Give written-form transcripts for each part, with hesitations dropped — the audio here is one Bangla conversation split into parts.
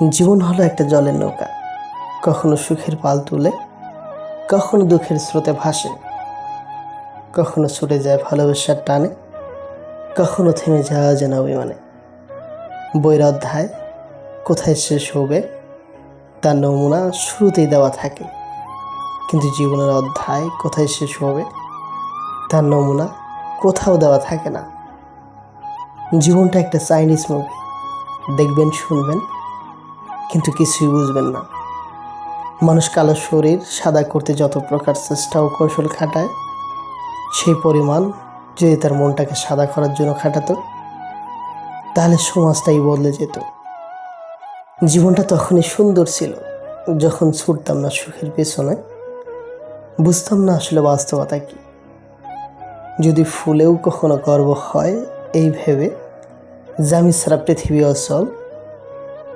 জীবন হলো একটা জলের নৌকা, কখনো সুখের পাল তুলে, কখনো দুঃখের স্রোতে ভাসে, কখনো ছুটে যায় ভালোবাসার টানে, কখনো থেমে যায় অজানা অভিমানে। বইয়ের অধ্যায় কোথায় শেষ হবে তার নমুনা শুরুতেই দেওয়া থাকে, কিন্তু জীবনের অধ্যায় কোথায় শেষ হবে তার নমুনা কোথাও দেওয়া থাকে না। জীবনটা একটা চাইনিজ মুভি, দেখবেন শুনবেন কিন্তু কিছুই বুঝবেন না। মানুষ কালো শরীর সাদা করতে যত প্রকার চেষ্টা ও কৌশল খাটায়, সেই পরিমাণ যদি তার মনটাকে সাদা করার জন্য খাটাতো, তাহলে সমাজটাই বদলে যেত। জীবনটা তখনই সুন্দর ছিল যখন ছুটতাম না সুখের পেছনে, বুঝতাম না আসলে বাস্তবতা কি। যদি ফুলেও কখনো গর্ব হয় এই ভেবে যে আমি ছাড়া পৃথিবী অচল,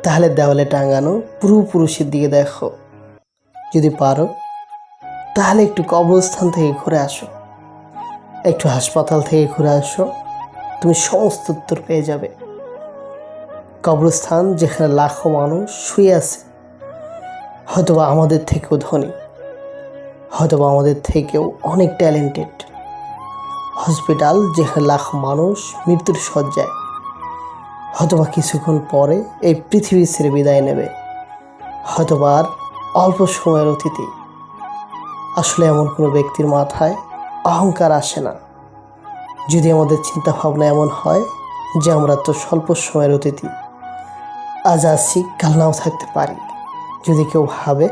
তাহলে দেওয়ালে টাঙানো পূর্বপুরুষের দিকে দেখো। যদি পারো তাহলে একটু কবরস্থান থেকে ঘুরে আসো, একটু হাসপাতাল থেকে ঘুরে আসো, তুমি সমস্ত উত্তর পেয়ে যাবে। কবরস্থান যেখানে লাখো মানুষ শুয়ে আছে, হয়তোবা আমাদের থেকেও ধনী, হয়তোবা আমাদের থেকেও অনেক ট্যালেন্টেড। হসপিটাল যেখানে লাখো মানুষ মৃত্যুর শয্যায়, হয়তোবা কিছুক্ষণ পরে এই পৃথিবী ছেড়ে বিদায় নেবে, হয়তোবা আর অল্প সময়ের অতিথি। আসলে এমন কোনো ব্যক্তির মাথায় অহংকার আসে না, যদি আমাদের চিন্তা ভাবনা এমন হয় যে আমরা তো স্বল্প সময়ের অতিথি, আজ আছি কাল নাও থাকতে পারি। যদি কেউ ভাবে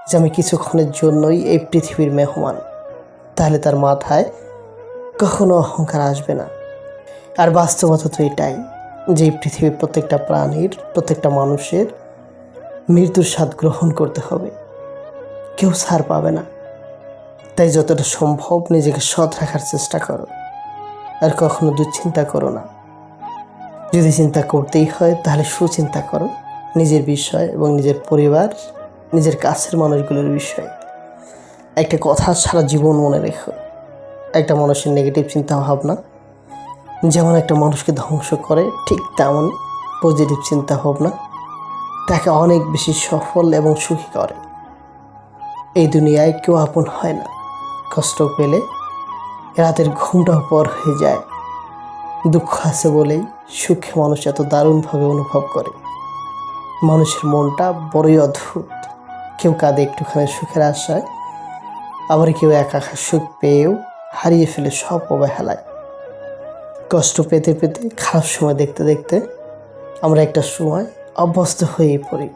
যে আমি কিছুক্ষণের জন্যই এই পৃথিবীর মেহমান, তাহলে তার মাথায় কখনো অহংকার আসবে না। আর বাস্তবতা তো এটাই যে এই পৃথিবীর প্রত্যেকটা প্রাণীর, প্রত্যেকটা মানুষের মৃত্যুর স্বাদ গ্রহণ করতে হবে, কেউ ছাড় পাবে না। তাই যতটা সম্ভব নিজেকে সৎ রাখার চেষ্টা করো, আর কখনো দুশ্চিন্তা করো না। যদি চিন্তা করতেই হয় তাহলে সুচিন্তা করো নিজের বিষয় এবং নিজের পরিবার, নিজের কাছের মানুষগুলোর বিষয়ে। একটা কথা সারা জীবন মনে রেখো, একটা মানুষের নেগেটিভ চিন্তা ভাবনা যেমন একটা মানুষকে ধ্বংস করে, ঠিক তেমন পজিটিভ চিন্তা ভাবনা তাকে অনেক বেশি সফল এবং সুখী করে। এই দুনিয়ায় কেউ আপন হয় না, কষ্ট পেলে রাতের ঘুমটাও পর হয়ে যায়। দুঃখ আছে বলেই সুখে মানুষ এত দারুণভাবে অনুভব করে। মানুষের মনটা বড়ই অদ্ভুত, কেউ কাঁদে একটুখানি সুখের আশায়, আবার কেউ একা সুখ পেয়েও হারিয়ে ফেলে সব অবহেলায়। কষ্ট পেতে পেতে, খারাপ সময় দেখতে দেখতে আমরা একটা সময় অভ্যস্ত হয়ে পড়ি।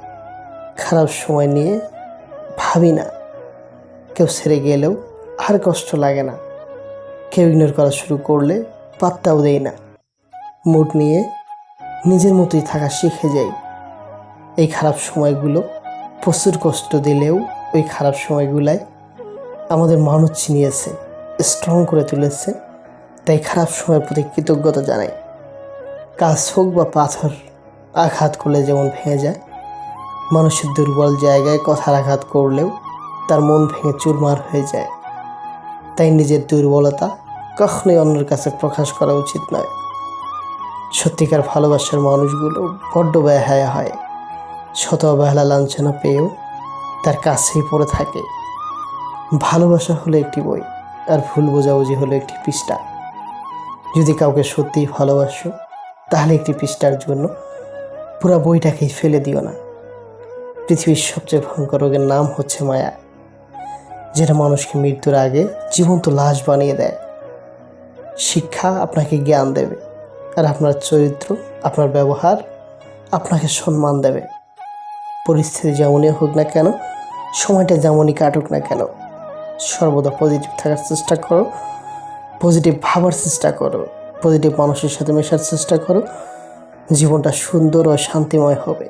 খারাপ সময় নিয়ে ভাবি না, কেউ ছেড়ে গেলেও আর কষ্ট লাগে না, কেউ ইগনোর করা শুরু করলে পাত্তাও দেই না। মুড নিয়ে নিজের মতোই থাকা শিখে যাই। এই খারাপ সময়গুলো প্রচুর কষ্ট দিলেও ওই খারাপ সময়গুলাই আমাদের মানুষ চিনিয়েছে, স্ট্রং করে তুলেছে। তাই খারাপ সময়ের প্রতি কৃতজ্ঞতা জানাই। কাজ হোক বা পাথর, আঘাত করলে যেমন ভেঙে যায়, মানুষের দুর্বল জায়গায় কথার আঘাত করলেও তার মন ভেঙে চুরমার হয়ে যায়। তাই নিজের দুর্বলতা কখনোই অন্যের কাছে প্রকাশ করা উচিত নয়। সত্যিকার ভালোবাসার মানুষগুলো বড্ড বেহায়া হয়, শত অবহেলা লাঞ্ছনা পেয়েও তার কাছেই পড়ে থাকে। ভালোবাসা হলো একটি বই, আর ভুল বোঝাবুঝি হলো একটি পৃষ্ঠা। যদি কাউকে সত্যিই ভালোবাসো, তাহলে একটি পৃষ্ঠার জন্য পুরো বইটাকেই ফেলে দিও না। পৃথিবীর সবচেয়ে ভয়ঙ্কর রোগের নাম হচ্ছে মায়া, যেটা মানুষকে মৃত্যুর আগে জীবন্ত লাশ বানিয়ে দেয়। শিক্ষা আপনাকে জ্ঞান দেবে, আর আপনার চরিত্র, আপনার ব্যবহার আপনাকে সম্মান দেবে। পরিস্থিতি যেমনই হোক না কেন, সময়টা যেমনই কাটুক না কেন, সর্বদা পজিটিভ থাকার চেষ্টা করো, পজিটিভ ভাবার চেষ্টা করো, পজিটিভ মানুষের সাথে মেশার চেষ্টা করো। জীবনটা সুন্দর ও শান্তিময় হবে।